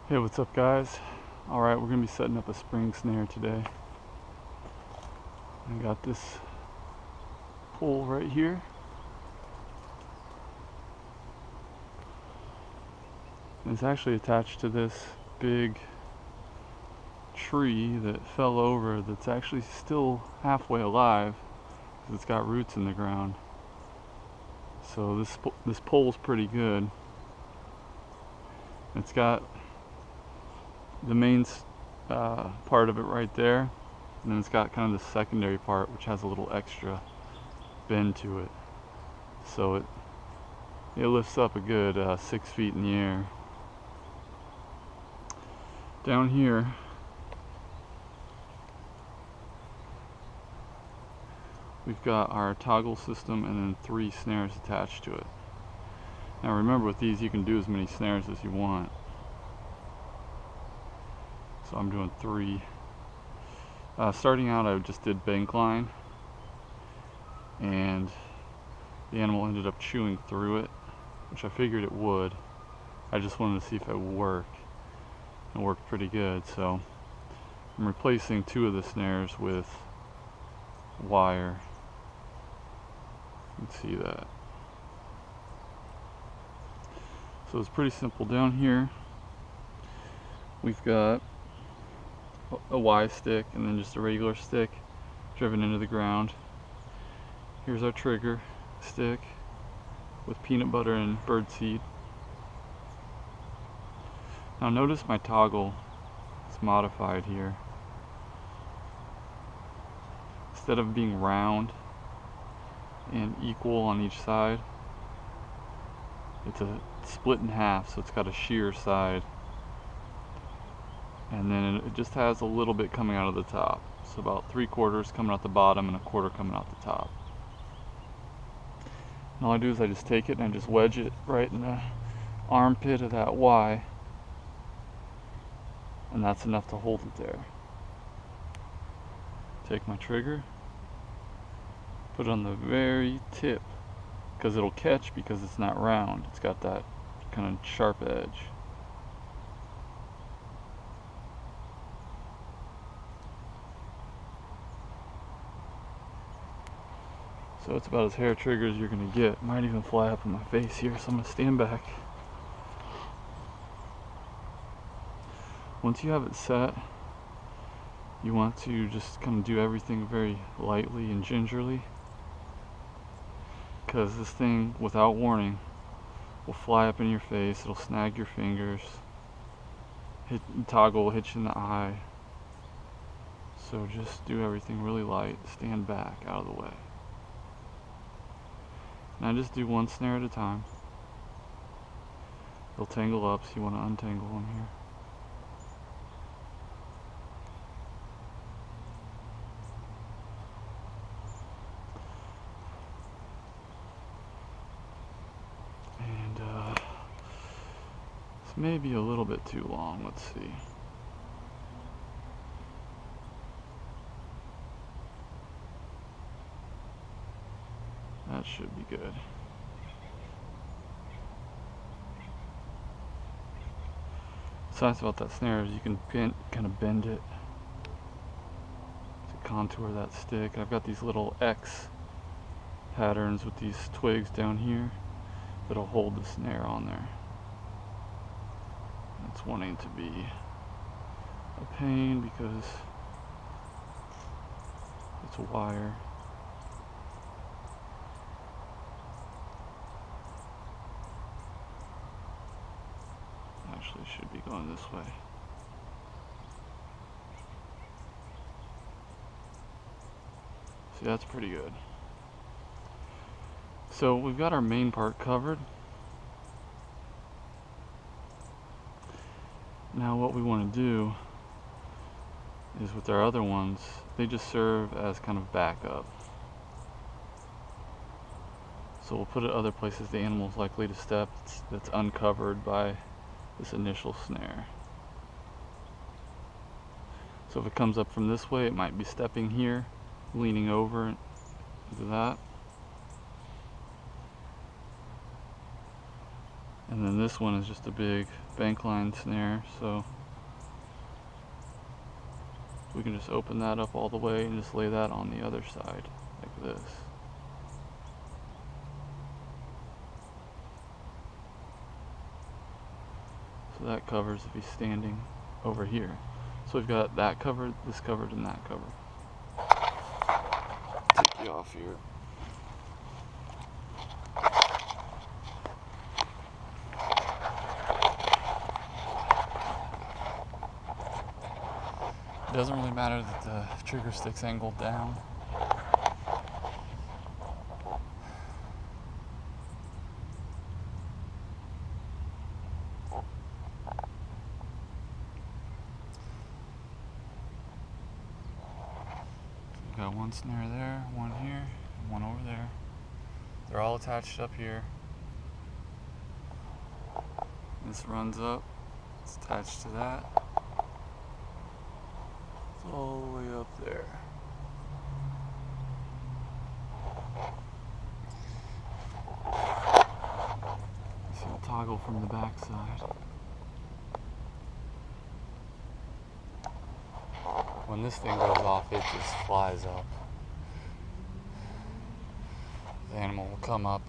Hey, what's up guys? Alright, we're going to be setting up a spring snare today. I got this pole right here. And it's actually attached to this big tree that fell over that's actually still halfway alive because it's got roots in the ground. So this pole's pretty good. It's got the main part of it right there, and then it's got kind of the secondary part which has a little extra bend to it, so it lifts up a good 6 feet in the air. Down here we've got our toggle system and then 3 snares attached to it. Now remember, with these you can do as many snares as you want. So I'm doing 3. Starting out, I just did bank line, and the animal ended up chewing through it, which I figured it would. I just wanted to see if it would work. It worked pretty good, so I'm replacing 2 of the snares with wire. You can see that. So it's pretty simple. Down here we've got a Y stick and then just a regular stick driven into the ground. Here's our trigger stick with peanut butter and birdseed. Now notice my toggle is modified here. Instead of being round and equal on each side, it's split in half, so it's got a sheer side. And then it just has a little bit coming out of the top. So about 3/4 coming out the bottom and 1/4 coming out the top. And all I do is I just take it and I just wedge it right in the armpit of that Y. And that's enough to hold it there. Take my trigger, put it on the very tip, because it'll catch because it's not round. It's got that kind of sharp edge. So it's about as hair trigger as you're going to get. Might even fly up in my face here, so I'm going to stand back. Once you have it set, you want to just kind of do everything very lightly and gingerly, because this thing, without warning, will fly up in your face. It'll snag your fingers. Toggle will hit you in the eye. So just do everything really light. Stand back out of the way. And I just do 1 snare at a time. They'll tangle up, so you want to untangle them here. And this may be a little bit too long. Let's see. That should be good. What's nice about that snare is you can kind of bend it to contour that stick. I've got these little X patterns with these twigs down here that'll hold the snare on there. It's wanting to be a pain because it's a wire. Actually should be going this way. See, that's pretty good. So we've got our main part covered. Now what we want to do is, with our other ones, they just serve as kind of backup. So we'll put it other places the animal's likely to step that's uncovered by this initial snare. So if it comes up from this way, it might be stepping here, leaning over into that. And then this one is just a big bank line snare, so we can just open that up all the way and just lay that on the other side, like this. So that covers if he's standing over here. So we've got that covered, this covered, and that covered. Take you off here. It doesn't really matter that the trigger stick's angled down. We've got one snare there, one here, and one over there. They're all attached up here. This runs up, it's attached to that. It's all the way up there. So I'll toggle from the back side. When this thing goes off, it just flies up. The animal will come up.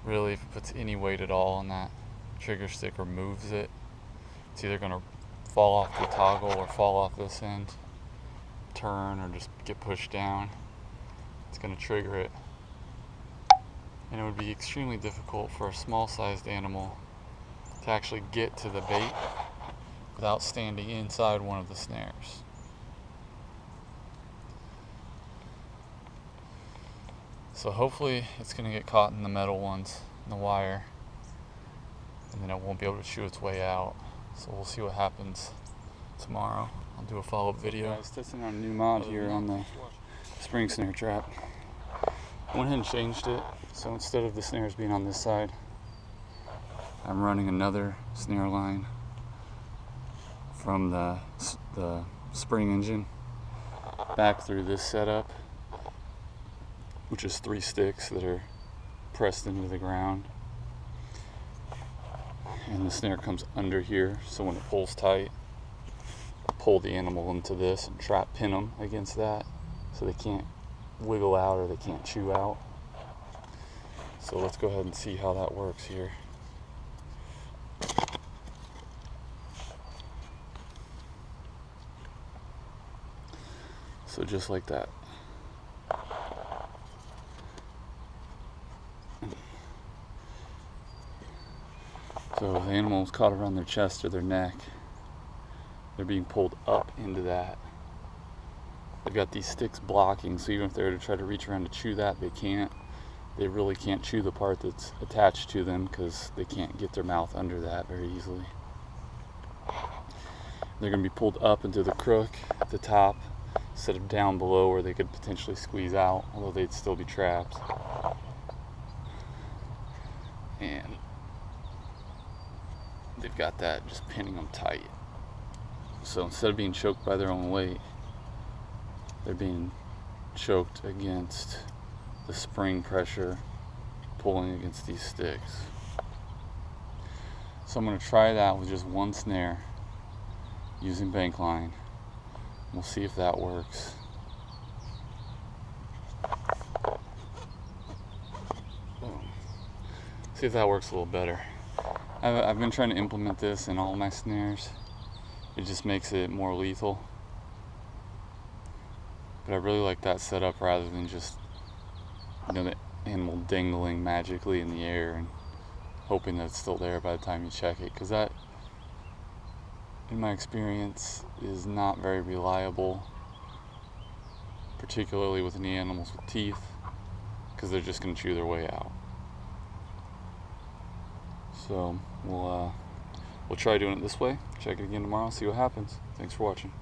Really, if it puts any weight at all on that trigger stick or moves it, it's either going to fall off the toggle or fall off this end, turn, or just get pushed down. It's going to trigger it. And it would be extremely difficult for a small-sized animal to actually get to the bait without standing inside one of the snares. So hopefully it's going to get caught in the metal ones, in the wire, and then it won't be able to chew its way out. So we'll see what happens tomorrow. I'll do a follow-up video. I was testing out a new mod here on the spring snare trap. I went ahead and changed it, so instead of the snares being on this side, I'm running another snare line from the spring engine back through this setup, which is 3 sticks that are pressed into the ground. And the snare comes under here, so when it pulls tight, pull the animal into this and trap pin them against that so they can't wiggle out or they can't chew out. So let's go ahead and see how that works here. So just like that. So if the animal is caught around their chest or their neck, they're being pulled up into that. They've got these sticks blocking, so even if they were to try to reach around to chew that, they can't. They really can't chew the part that's attached to them because they can't get their mouth under that very easily. They're going to be pulled up into the crook at the top instead of down below where they could potentially squeeze out, although they'd still be trapped. And they've got that just pinning them tight. So instead of being choked by their own weight, they're being choked against the spring pressure pulling against these sticks. So I'm going to try that with just one snare using bank line. We'll see if that works. Boom. See if that works a little better. I've been trying to implement this in all my snares. It just makes it more lethal. But I really like that setup rather than just, you know, the animal dangling magically in the air and hoping that it's still there by the time you check it. Because that, in my experience, is not very reliable, particularly with any animals with teeth, because they're just going to chew their way out. So we'll try doing it this way. Check it again tomorrow, see what happens. Thanks for watching.